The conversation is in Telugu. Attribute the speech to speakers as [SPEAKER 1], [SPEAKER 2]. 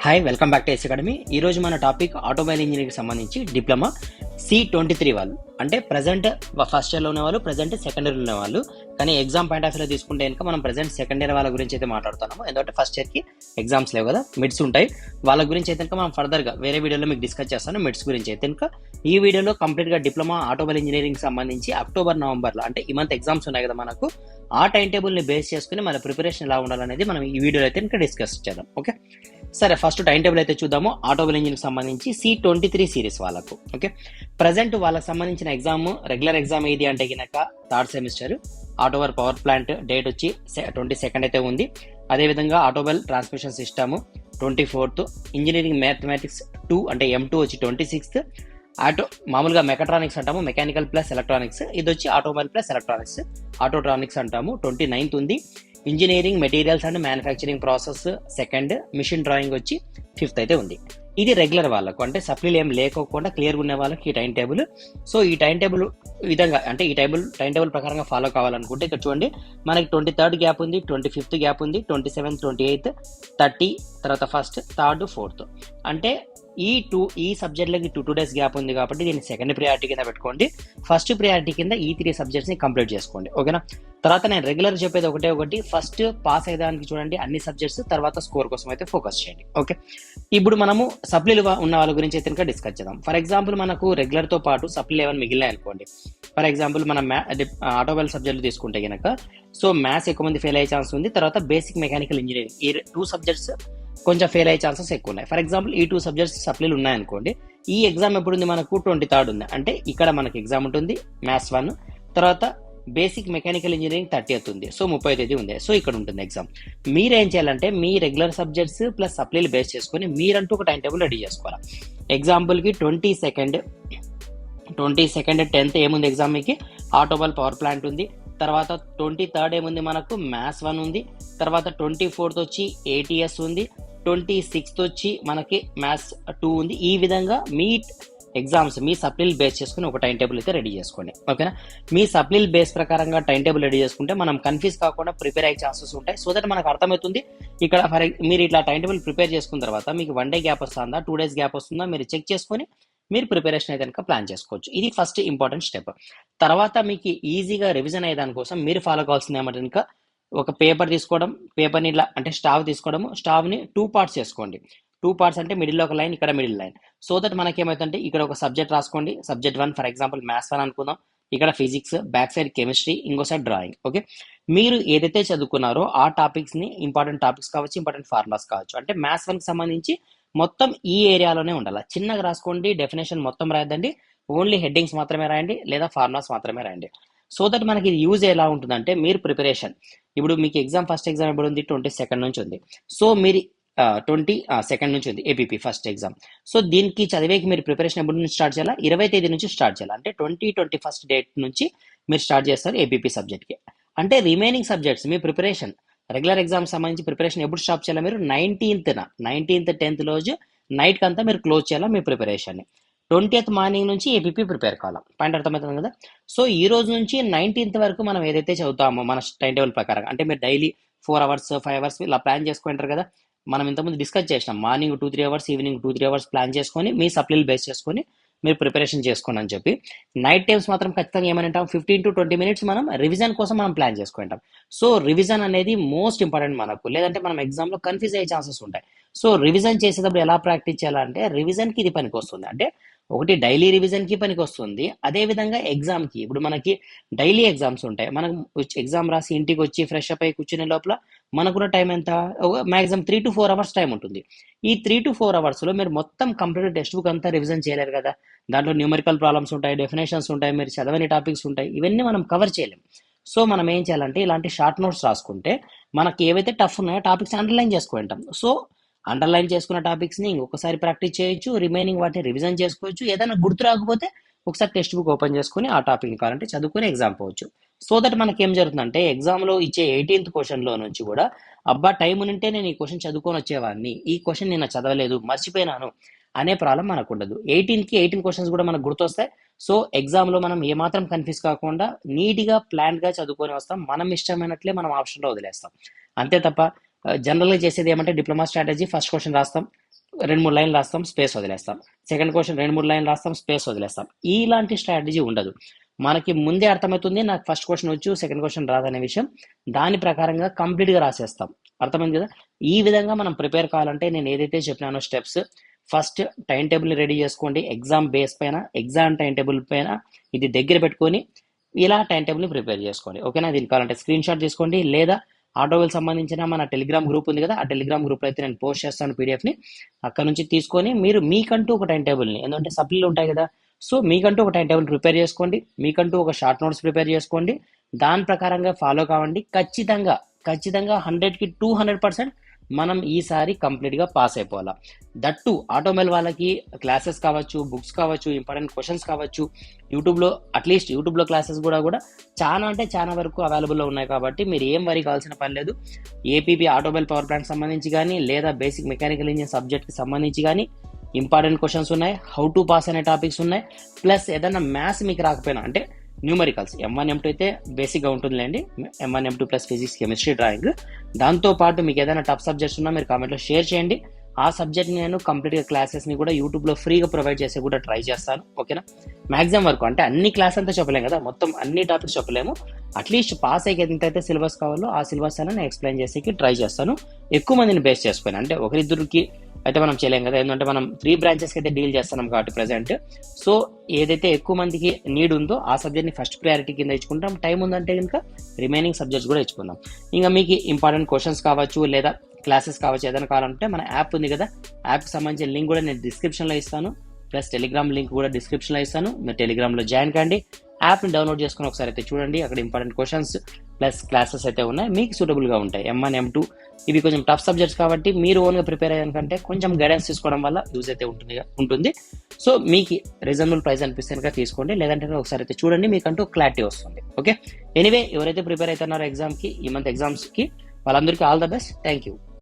[SPEAKER 1] Hi, welcome back to S academy. ఈ రోజు మన టాపిక్ ఆటోమొబైల్ ఇంజనీరింగ్ సంబంధించి డిప్లొమా C23 వాళ్ళు, అంటే ప్రజెంట్ ఫస్ట్ ఇయర్లో ఉన్న వాళ్ళు, ప్రజెంట్ సెకండ్ ఇయర్లో ఉన్న వాళ్ళు. కానీ ఎగ్జామ్ పాయింట్ ఆఫ్ వ్యూలో తీసుకుంటే కనుక మనం ప్రజెంట్ సెకండ్ ఇయర్ వాళ్ళ గురించి అయితే మాట్లాడుతున్నాము. ఎందుకంటే ఫస్ట్ ఇయర్కి ఎగ్జామ్స్ లేవు కదా, మిడ్స్ ఉంటాయి. వాళ్ళ గురించి అయితే కనుక మనం ఫర్దర్గా వేరే వీడియోలో మీకు డిస్కస్ చేస్తాను. మిడ్స్ గురించి అయితే కనుక ఈ వీడియోలో కంప్లీట్గా డిప్లొమా ఆటోమొబైల్ ఇంజనీరింగ్ సంబంధించి అక్టోబర్ నవంబర్లో, అంటే ఈ మంత్ ఎగ్జామ్స్ ఉన్నాయి కదా మనకు, ఆ టైం టేబుల్ని బేస్ చేసుకుని మన ప్రిపరేషన్ ఎలా ఉండాలనేది మనం ఈ వీడియోలో అయితే ఇంకా డిస్కస్ చేద్దాం. ఓకే, సరే, ఫస్ట్ టైం టేబుల్ అయితే చూద్దాము. ఆటోమొబైల్ ఇంజనీరింగ్ సంబంధించి C23 సిరీస్ వాళ్ళకు. ఓకే, ప్రజెంట్ వాళ్ళకి సంబంధించిన ఎగ్జామ్, రెగ్యులర్ ఎగ్జామ్ ఏది అంటే కనుక third semester automobile power plant date వచ్చి 22 అయితే ఉంది. అదేవిధంగా automobile transmission system 24th, engineering mathematics 2 అంటే M2 వచ్చి 26th, మామూలుగా మెకాట్రానిక్స్ అంటాము, మెకానికల్ ప్లస్ ఎలక్ట్రానిక్స్, ఇది వచ్చి ఆటోమొబైల్ ప్లస్ ఎలక్ట్రానిక్స్, ఆటోట్రానిక్స్ అంటాము, 29th ఉంది. Engineering materials and manufacturing process 2nd, machine drawing వచ్చి 5th అయితే ఉంది. ఇది రెగ్యులర్ వాళ్ళకు, అంటే సప్లీలు ఏం లేకోకుండా క్లియర్గా ఉన్న వాళ్ళకి ఈ టైం టేబుల్. సో ఈ టైం టేబుల్ విధంగా, అంటే ఈ టైం టేబుల్ ప్రకారంగా ఫాలో కావాలనుకుంటే ఇక్కడ చూడండి, మనకి 23rd గ్యాప్ ఉంది, 25th గ్యాప్ ఉంది, 27th, 28th, 30, తర్వాత 1st, 3rd, 4th. అంటే ఈ సబ్జెక్ట్లకి 2 days గ్యాప్ ఉంది కాబట్టి దీన్ని సెకండ్ ప్రియారిటీ కింద పెట్టుకోండి. ఫస్ట్ ప్రియారిటీ కింద ఈ 3 సబ్జెక్ట్స్ని కంప్లీట్ చేసుకోండి. ఓకేనా? తర్వాత నేను రెగ్యులర్ చెప్పేది ఒకటి, ఫస్ట్ పాస్ అయ్యేదానికి చూడండి అన్ని సబ్జెక్ట్స్, తర్వాత స్కోర్ కోసం అయితే ఫోకస్ చేయండి. ఓకే, ఇప్పుడు మనము సప్లీలు ఉన్న వాళ్ళ గురించి అయితే ఇంకా డిస్కస్ చేద్దాం. ఫర్ ఎగ్జాంపుల్ మనకు రెగ్యులర్తో పాటు సప్లీలు ఏమైనా మిగిలినాయి అనుకోండి. ఫర్ ఎగ్జాంపుల్ మనం ఆటోమొబైల్ సబ్జెక్టులు తీసుకుంటే కనుక, సో మ్యాథ్స్ ఎక్కువ మంది ఫెయిల్ అయ్యే ఛాన్స్ ఉంది. తర్వాత బేసిక్ మెకానికల్ ఇంజనీరింగ్, ఈ 2 సబ్జెక్ట్స్ కొంచెం ఫెయిల్ అయ్యే ఛాన్సెస్ ఎక్కువ ఉన్నాయి. ఫర్ ఎగ్జాంపుల్ ఈ 2 సబ్జెక్ట్స్ సప్లీలు ఉన్నాయనుకోండి, ఈ ఎగ్జామ్ ఎప్పుడు ఉంది మనకు 23rd ఉంది. అంటే ఇక్కడ మనకి ఎగ్జామ్ ఉంటుంది మ్యాథ్స్ 1, తర్వాత బేసిక్ మెకానికల్ ఇంజనీరింగ్ 30th ఉంది. సో 30వ తేదీ ఉంది. సో ఇక్కడ ఉంటుంది ఎగ్జామ్. మీరేం చేయాలంటే మీ రెగ్యులర్ సబ్జెక్ట్స్ ప్లస్ సప్లీలు బేస్ చేసుకొని మీరంటూ ఒక టైం టేబుల్ రెడీ చేసుకోవాలి. ఎగ్జాంపుల్కి 22nd 10th ఏముంది ఎగ్జామ్ మీకు? ఆటోమొబైల్ పవర్ ప్లాంట్ ఉంది. తర్వాత 23rd ఏముంది మనకు? మ్యాథ్స్ 1 ఉంది. తర్వాత 24th వచ్చి ATS ఉంది. 26th వచ్చి మనకి మ్యాథ్స్ 2 ఉంది. ఈ విధంగా మీ ఎగ్జామ్స్, మీ సప్లీలు బేస్ చేసుకుని ఒక టైం టేబుల్ అయితే రెడీ చేసుకోండి. ఓకేనా? మీ సప్లీలు బేస్ ప్రకారంగా టైం టేబుల్ రెడీ చేసుకుంటే మనం కన్ఫ్యూజ్ కాకుండా ప్రిపేర్ అయ్యే ఛాన్సెస్ ఉంటాయి. సో దట్ మనకు అర్థమవుతుంది. ఇక్కడ మీరు ఇట్లా టైం టేబుల్ ప్రిపేర్ చేసుకున్న తర్వాత మీకు 1 day గ్యాప్ వస్తుందా, 2 days గ్యాప్ వస్తుందా, మీరు చెక్ చేసుకొని మీరు ప్రిపరేషన్ అయితే కనుక ప్లాన్ చేసుకోవచ్చు. ఇది ఫస్ట్ ఇంపార్టెంట్ స్టెప్. తర్వాత మీకు ఈజీగా రివిజన్ అయ్యే దానికోసం మీరు ఫాలో కావాల్సింది ఏమంటే కనుక, ఒక పేపర్ తీసుకోవడం, పేపర్ని ఇట్లా అంటే స్టావ్ తీసుకోవడము, స్టావ్ని 2 parts చేసుకోండి. 2 parts అంటే మిడిల్లో ఒక లైన్, ఇక్కడ మిడిల్ లైన్. సో దట్ మనకి ఏమవుతుందంటే ఇక్కడ ఒక సబ్జెక్ట్ రాసుకోండి. సబ్జెక్ట్ 1 ఫర్ ఎగ్జాంపుల్ మ్యాథ్స్ 1 అనుకుందాం, ఇక్కడ ఫిజిక్స్, బ్యాక్ సైడ్ కెమిస్ట్రీ, ఇంకో సైడ్ డ్రాయింగ్. ఓకే, మీరు ఏదైతే చదువుకున్నారో ఆ టాపిక్స్ని, ఇంపార్టెంట్ టాపిక్స్ కావచ్చు, ఇంపార్టెంట్ ఫార్ములాస్ కావచ్చు, అంటే మ్యాథ్స్ 1కి సంబంధించి మొత్తం ఈ ఏరియాలోనే ఉండాలి. చిన్నగా రాసుకోండి, డెఫినేషన్ మొత్తం రాయద్దండి, ఓన్లీ హెడ్డింగ్స్ మాత్రమే రాయండి, లేదా ఫార్ములాస్ మాత్రమే రాయండి. సో దట్ మనకి ఇది యూజ్ ఎలా ఉంటుందంటే, మీరు ప్రిపరేషన్ ఇప్పుడు మీకు ఫస్ట్ ఎగ్జామ్ ఎప్పుడు ఉంది? 22nd నుంచి ఉంది. సో మీరు 22nd నుంచి ఉంది ఏపీపీ ఫస్ట్ ఎగ్జామ్. సో దీనికి చదివేకి మీరు ప్రిపరేషన్ ఎప్పటి నుంచి స్టార్ట్ చేయాలా? 20వ తేదీ నుంచి స్టార్ట్ చేయాలి. అంటే 21st డేట్ నుంచి మీరు స్టార్ట్ చేస్తారు ఏపీపీ సబ్జెక్ట్కి. అంటే రిమైనింగ్ సబ్జెక్ట్స్ మీ ప్రిపరేషన్, రెగ్యులర్ ఎగ్జామ్ సంబంధించి ప్రిపరేషన్ ఎప్పుడు స్టాప్ చేయాలి? మీరు 19th 10th రోజు నైట్కి అంతా మీరు క్లోజ్ చేయాలా మీ ప్రిపరేషన్ని. 20th మార్నింగ్ నుంచి ఏపీపీ ప్రిపేర్ కావాలి. పాయింట్ అర్థమవుతుంది కదా? సో ఈ రోజు నుంచి 19th వరకు మనం ఏదైతే చదువుతామో మన టైం టేబుల్ ప్రకారం, అంటే మీరు డైలీ 4 hours 5 hours ఇలా ప్లాన్ చేసుకుంటారు కదా. మనం ఇంతకుముందు డిస్కస్ చేసినాం, morning 2-3 hours, evening 2-3 hours plan చేసుకొని మీ సప్లీలు బేస్ చేసుకొని మీరు ప్రిపరేషన్ చేసుకోండి అని చెప్పి. నైట్ టైమ్స్ మాత్రం ఖచ్చితంగా ఏమంటాం, 15 to 20 minutes మనం రివిజన్ కోసం మనం ప్లాన్ చేసుకుంటాం. సో రివిజన్ అనేది మోస్ట్ ఇంపార్టెంట్ మనకు, లేదంటే మనం ఎగ్జామ్లో కన్ఫ్యూజ్ అయ్యే ఛాన్సెస్ ఉంటాయి. సో రివిజన్ చేసేటప్పుడు ఎలా ప్రాక్టీస్ చేయాలంటే, రివిజన్కి ఇది పనికి వస్తుంది. అంటే ఒకటి డైలీ రివిజన్కి పనికి వస్తుంది, అదేవిధంగా ఎగ్జామ్కి. ఇప్పుడు మనకి డైలీ ఎగ్జామ్స్ ఉంటాయి, మనం ఎగ్జామ్ రాసి ఇంటికి వచ్చి ఫ్రెష్ అప్ అయ్యి కూర్చునే లోపల మనకున్న టైం ఎంత? మ్యాక్సిమం 3 to 4 hours టైం ఉంటుంది. ఈ 3 to 4 hoursలో మీరు మొత్తం కంప్లీట్ టెక్స్ట్ బుక్ అంతా రివిజన్ చేయలేరు కదా. దాంట్లో న్యూమరికల్ ప్రాబ్లమ్స్ ఉంటాయి, డెఫినేషన్స్ ఉంటాయి, మీరు చదవని టాపిక్స్ ఉంటాయి, ఇవన్నీ మనం కవర్ చేయలేం. సో మనం ఏం చేయాలంటే ఇలాంటి షార్ట్ నోట్స్ రాసుకుంటే మనకి ఏవైతే టఫ్ ఉన్నాయో టాపిక్స్ అండర్లైన్ చేసుకుంటాం. సో అండర్లైన్ చేసుకున్న టాపిక్స్ని ఇంకొకసారి ప్రాక్టీస్ చేయొచ్చు, రిమైనింగ్ వాటిని రివిజన్ చేసుకోవచ్చు. ఏదైనా గుర్తు రాకపోతే ఒకసారి టెక్స్ట్ బుక్ ఓపెన్ చేసుకుని ఆ టాపిక్ని కావాలంటే చదువుకుని ఎగ్జామ్ పోవచ్చు. సో దట్ మనకి ఏం జరుగుతుందంటే, ఎగ్జామ్లో ఇచ్చే 18th క్వశ్చన్లో నుంచి కూడా, అబ్బా టైం ఉంటే నేను ఈ క్వశ్చన్ చదువుకొని వచ్చేవాడిని, ఈ క్వశ్చన్ నేను చదవలేదు, మర్చిపోయినాను అనే ప్రాబ్లం మనకు ఉండదు. 18 క్వశ్చన్స్ కూడా మనకు గుర్తొస్తాయి. సో ఎగ్జామ్లో మనం ఏమాత్రం కన్ఫ్యూజ్ కాకుండా నీట్గా ప్లాన్గా చదువుకొని వస్తాం. మనం ఇష్టమైనట్లే మనం ఆప్షన్లో వదిలేస్తాం. అంతే తప్ప జనరల్గా చేసేది ఏమంటే, డిప్లొమా స్ట్రాటజీ ఫస్ట్ క్వశ్చన్ రాస్తాం, రెండు మూడు లైన్లు రాస్తాం, స్పేస్ వదిలేస్తాం. సెకండ్ క్వశ్చన్ 2-3 లైన్లు రాస్తాం, స్పేస్ వదిలేస్తాం. ఇలాంటి స్ట్రాటజీ ఉండదు. మనకి ముందే అర్థమవుతుంది నాకు ఫస్ట్ క్వశ్చన్ వచ్చు, సెకండ్ క్వశ్చన్ రాదనే విషయం. దాని ప్రకారంగా కంప్లీట్గా రాసేస్తాం. అర్థమైంది కదా? ఈ విధంగా మనం ప్రిపేర్ కావాలంటే నేను ఏదైతే చెప్పినానో స్టెప్స్, ఫస్ట్ టైం టేబుల్ని రెడీ చేసుకోండి. ఎగ్జామ్ బేస్ పైన, ఎగ్జామ్ టైం టేబుల్ పైన ఇది దగ్గర పెట్టుకొని ఇలా టైం టేబుల్ని ప్రిపేర్ చేసుకోండి. ఓకేనా? దీనికి కావాలంటే స్క్రీన్ షాట్ తీసుకోండి, లేదా ఆటోవెల్ సంబంధించిన మన టెలిగ్రామ్ గ్రూప్ ఉంది కదా, ఆ టెలిగ్రామ్ గ్రూప్లో అయితే నేను పోస్ట్ చేస్తాను పీడిఎఫ్ని. అక్కడ నుంచి తీసుకొని మీరు మీకంటూ ఒక టైం టేబుల్ని, ఎందుకంటే సప్లీలు ఉంటాయి కదా, సో మీకంటూ ఒక టైం టేబుల్ ప్రిపేర్ చేసుకోండి, మీకంటూ ఒక షార్ట్ నోట్స్ ప్రిపేర్ చేసుకోండి, దాని ప్రకారంగా ఫాలో కావండి. ఖచ్చితంగా 100కి 200% మనం ఈసారి కంప్లీట్గా పాస్ అయిపోవాలా. దట్టు ఆటోమెల్ వాళ్ళకి క్లాసెస్ కావచ్చు, బుక్స్ కావచ్చు, ఇంపార్టెంట్ క్వశ్చన్స్ కావచ్చు, అట్లీస్ట్ యూట్యూబ్లో క్లాసెస్ కూడా చాలా అంటే చాలా వరకు అవైలబుల్లో ఉన్నాయి. కాబట్టి మీరు ఏం వరి కావాల్సిన పని లేదు. ఏపీపీ ఆటోమెల్ పవర్ ప్లాంట్ సంబంధించి కానీ, లేదా బేసిక్ మెకానికల్ ఇంజనీర్ సబ్జెక్ట్కి సంబంధించి కానీ ఇంపార్టెంట్ క్వశ్చన్స్ ఉన్నాయి, హౌ టు పాస్ అనే టాపిక్స్ ఉన్నాయి. ప్లస్ ఏదైనా మ్యాథ్స్ మీకు రాకపోయినా, అంటే న్యూమరికల్స్ M1 M2 అయితే బేసిక్గా ఉంటుందిలేండి, M1 M2 plus physics, chemistry, drawing. దాంతోపాటు మీకు ఏదైనా టఫ్ సబ్జెక్ట్స్ ఉన్నా మీరు కామెంట్లో షేర్ చేయండి. ఆ సబ్జెక్ట్ నేను కంప్లీట్గా క్లాసెస్ని కూడా యూట్యూబ్లో ఫ్రీగా ప్రొవైడ్ చేసి కూడా ట్రై చేస్తాను. ఓకేనా? మ్యాక్సిమం వరకు, అంటే అన్ని క్లాస్ అంతా చెప్పలేము కదా, మొత్తం అన్ని టాపిక్స్ చెప్పలేము. అట్లీస్ట్ పాస్ అయ్యి ఎంతైతే సిలబస్ కావాలో ఆ సిలబస్ అయినా నేను ఎక్స్ప్లెయిన్ చేసేకి ట్రై చేస్తాను. ఎక్కువ మందిని బేస్ చేసుకుని, అంటే ఒకరిద్దరికి అయితే మనం చేయలేం కదా, ఎందుకంటే మనం 3 బ్రాంచెస్కి అయితే డీల్ చేస్తున్నాం కాబట్టి ప్రెసెంట్. సో ఏదైతే ఎక్కువ మందికి నీడ్ ఉందో ఆ సబ్జెక్ట్ని ఫస్ట్ ప్రయారిటీ కింద ఇచ్చుకుంటాం. టైం ఉందంటే కనుక రిమైనింగ్ సబ్జెక్ట్స్ కూడా ఇచ్చుకుందాం. ఇంకా మీకు ఇంపార్టెంట్ క్వశ్చన్స్ కావచ్చు, లేదా క్లాసెస్ కావచ్చు, ఏదైనా కావాలంటే మన యాప్ ఉంది కదా, యాప్కి సంబంధించిన లింక్ కూడా నేను డిస్క్రిప్షన్లో ఇస్తాను. ప్లస్ టెలిగ్రామ్ లింక్ కూడా డిస్క్రిప్షన్లో ఇస్తాను. మీరు టెలిగ్రామ్లో జాయిన్ కండి, యాప్ని డౌన్లోడ్ చేసుకుని ఒకసారి అయితే చూడండి. అక్కడ ఇంపార్టెంట్ క్వశ్చన్స్ ప్లస్ క్లాసెస్ అయితే ఉన్నాయి, మీకు సూటబుల్గా ఉంటాయి. M1 M2 ఇవి కొంచెం టఫ్ సబ్జెక్ట్స్ కాబట్టి మీరు ఓన్గా ప్రిపేర్ అయ్యాకంటే కొంచెం గైడెన్స్ తీసుకోవడం వల్ల యూజ్ అయితే ఉంటుంది. సో మీకు రీజనబుల్ ప్రైస్ అనిపిస్తే కనుక తీసుకోండి, లేదంటే ఒకసారి అయితే చూడండి, మీకంటూ క్లారిటీ వస్తుంది. ఓకే, ఎనీవే ఎవరైతే ప్రిపేర్ అవుతున్నారో ఎగ్జామ్కి, ఈ మంత్ ఎగ్జామ్స్కి, వాళ్ళందరికీ all the best. Thank you.